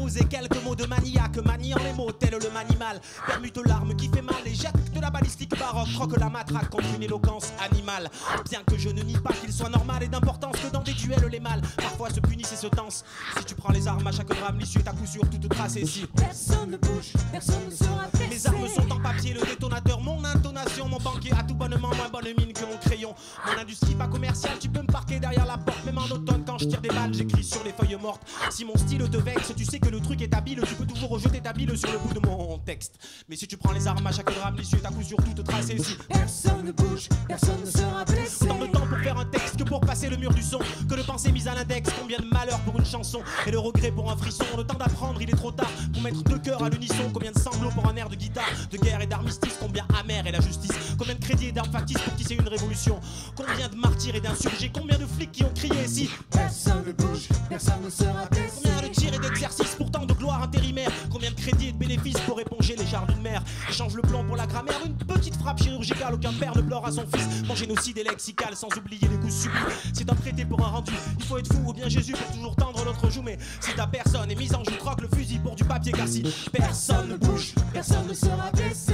poser quelques mots de maniaque, maniant les mots tel le manimal. Permute l'arme qui fait mal et jette de la balistique baroque. Croque la matraque contre une éloquence animale. Bien que je ne nie pas qu'il soit normal et d'importance que dans des duels les mâles parfois se punissent et se tensent. Si tu prends les armes à chaque drame, l'issue est à coup sûr toute tracée. Si personne ne bouge, personne ne sera blessé. mes armes sont en papier, le détonateur, mon intonation, mon banquier a tout bonnement moins bonne mine que mon crayon. Mon industrie pas commerciale, tu peux me parquer derrière la porte. Même en automne quand je tire des balles, j'écris sur les feuilles mortes. Si mon style te vexe, tu sais que le truc est habile. Tu peux toujours rejeter ta bile sur le bout de mon texte. Mais si tu prends les armes à chaque drame, l'issue est à coup sûr toute tracée. Si personne ne bouge, personne ne sera blessé. autant de temps pour faire un texte que pour passer le mur du son, que de pensées mises à l'index. Combien de malheur pour une chanson et de regret pour un frisson. Le temps d'apprendre, il est trop tard pour mettre deux cœurs à l'unisson. Combien de sanglots pour un air de guitare, de guerre et d'armistice. Combien amère est la justice. Combien de crédits et d'armes factices pour tisser une révolution. Combien de martyrs et d'insurgés. Combien de flics qui ont crié si personne ne bouge, personne ne sera blessé. combien de tirs et d'exercices pourtant de gloire intérimaire. Combien de crédits et de bénéfices pour éponger les jarres d'une mère. Échange le plan pour la grammaire. Une petite frappe chirurgicale. Aucun père ne pleure à son fils. Mon génocide est lexical sans oublier les coups subis. C'est un traité pour un rendu. Il faut être fou ou bien Jésus pour toujours tendre l'autre joue. Mais si ta personne est mise en joue, croque le fusil pour du papier. Car si personne ne bouge, personne ne sera blessé.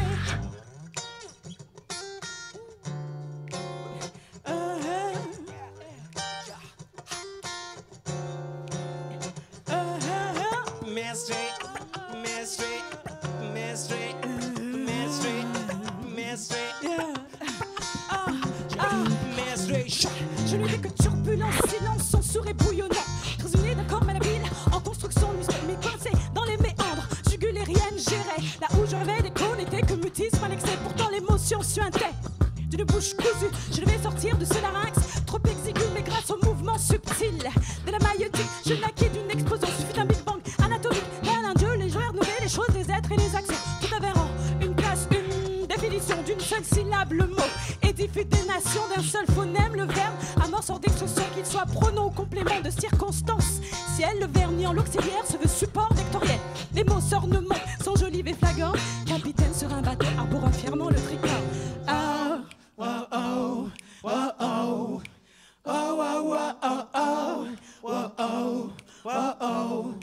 mystery, mystery, mystery, mystery, mystery, mystery. Je ne dis que turbulence, silence, censure et bouillonnant. Trésonnier d'un corps malhabile, en construction, mes coincés dans les méandres. Jugulérienne gérée, là où je rêvais des cônes n'était que mutisme à l'excès. Pourtant l'émotion suintait d'une bouche cousue. Je devais sortir de ce larynx, trop exigu, mais grâce au mouvement subtil de la maïeutique, je naquis d'une explosion. Suffit d'un Big Bang anatomique, tel un dieu, les joueurs nouvelles, les choses, les êtres et les actions. Tout avait rang, une place, une définition d'une seule syllabe, le mot. Édifie des nations d'un seul phonème, le verbe amorce hors d'expression, qu'il soit pronom ou complément de circonstance. Ciel, le vernis en l'auxiliaire se veut support vectoriel. Les mots s'ornementent, sont jolis et flagrants. Capitaine sur un bateau, arborant fièrement le tricot. Ah, oh, oh, oh, oh, oh, oh, oh, oh, oh, oh, oh.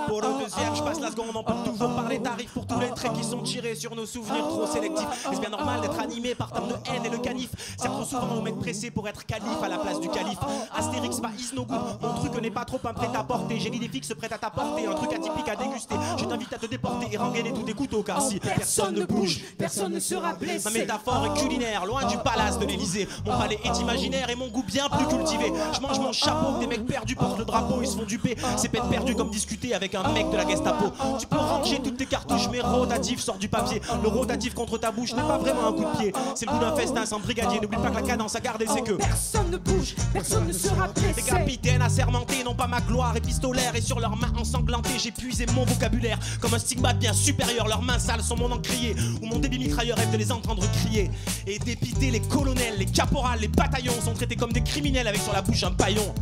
Pour le deuxième, je passe la seconde, on peut toujours parler tarifs pour tous les traits qui sont tirés sur nos souvenirs trop sélectifs. Est-ce bien normal d'être animé par tant de haine et le canif? C'est trop souvent au mec pressé pour être calife à la place du calife. Astérix, pas is no good. Mon truc n'est pas trop un prêt à porter. J'ai l'idée fixe prête à t'apporter. Un truc atypique à déguster. Je t'invite à te déporter et rengainer tous tes couteaux. Car si personne ne bouge, personne ne sera blessé. ma métaphore est culinaire, loin du palace de l'Élysée. Mon palais est imaginaire et mon goût bien plus cultivé. Je mange mon chapeau, des mecs perdus portent le drapeau, ils se font duper. C'est peine perdue comme discuter avec un mec de la Gestapo. Tu peux ranger toutes tes cartouches, mais rotatif sort du papier. Le rotatif contre ta bouche n'est pas vraiment un coup de pied. C'est le goût d'un festin sans brigadier. N'oublie pas que la cadence à garder, c'est que personne ne bouge, personne ne sera blessé. les capitaines assermentés n'ont pas ma gloire épistolaire. Et sur leurs mains ensanglantées, j'ai puisé mon vocabulaire comme un stigmate bien supérieur. Leurs mains sales sont mon encrier, où mon débit mitrailleur rêve de les entendre crier. Et dépiter les colonels, les caporales, les bataillons sont traités comme des criminels avec sur la bouche un paillon.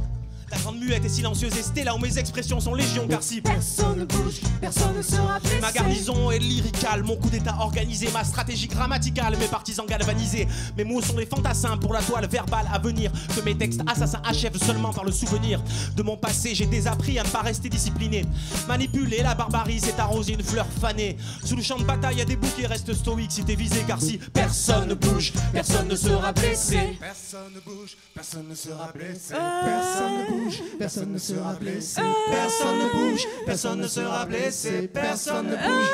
La grande muette et silencieuse est là où mes expressions sont légion. Car si personne ne bouge, personne ne sera blessé. ma garnison est lyricale, mon coup d'état organisé, ma stratégie grammaticale, mes partisans galvanisés. Mes mots sont des fantassins pour la toile verbale à venir. Que mes textes assassins achèvent seulement par le souvenir de mon passé. J'ai désappris à ne pas rester discipliné. Manipuler la barbarie, c'est arroser une fleur fanée. Sous le champ de bataille, y a des bouquets, reste stoïque si t'es visé. Car si personne ne bouge, personne ne sera blessé. Personne ne bouge, personne ne sera blessé. Personne ne bouge, personne ne sera blessé. Personne ne bouge, personne ne sera blessé. Personne ne bouge.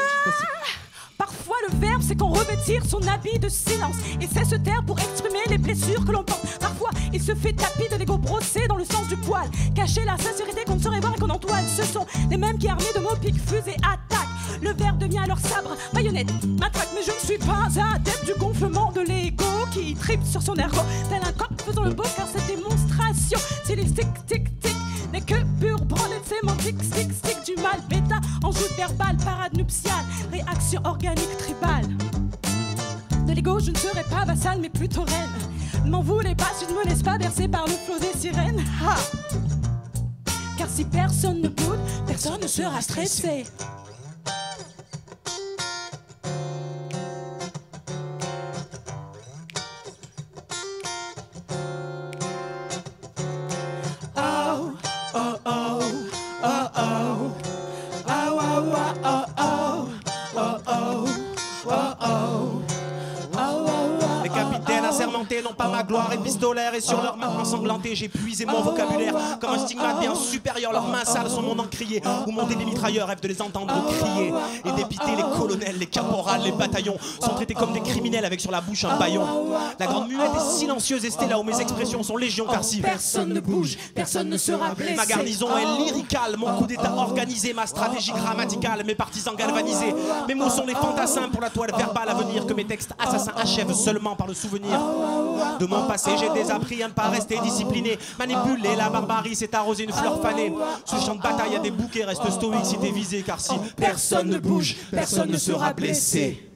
Parfois le verbe c'est qu'on revêtir son habit de silence et c'est se taire pour exprimer les blessures que l'on porte. Parfois il se fait tapis de l'ego brossé dans le sens du poil. Cacher la sincérité qu'on ne saurait voir et qu'on entoile. Ce sont les mêmes qui armés de mots piquent, fusent et attaquent. Le verbe devient alors sabre, baïonnette, matraque. Mais je ne suis pas adepte du gonflement de l'ego qui tripe sur son ergot. Tel un coq faisant le beau car cette démonstration stylistique tic-tic n'est que pure branlette sémantique. Stick du mal, bêta, enjoute verbale, parade nuptiale, réaction organique tribale. De l'ego je ne serai pas vassal mais plutôt reine. Ne m'en voulez pas si je ne me laisse pas bercer par le flot des sirènes. Ha! Car si personne ne boude, personne ne sera stressé. ma gloire épistolaire et sur leurs mains ensanglantées, j'ai puisé mon vocabulaire comme un stigmate bien supérieur. Leurs mains sales sont mon encrier, où monter des mitrailleurs rêvent de les entendre crier. Et dépiter les colonels, les caporales, les bataillons sont traités comme des criminels avec sur la bouche un bâillon. La grande muette est silencieuse et là où mes expressions sont légion, car si personne ne bouge, personne ne sera blessé. ma garnison est lyricale, mon coup d'état organisé, ma stratégie grammaticale, mes partisans galvanisés. Mes mots sont les fantassins pour la toile verbale à venir, que mes textes assassins achèvent seulement par le souvenir de mon passé. J'ai désappris à ne pas rester discipliné, manipuler la barbarie, c'est arroser une fleur fanée. Ce champ de bataille a des bouquets, reste stoïque si t'es visé, car si personne ne bouge, personne ne sera blessé.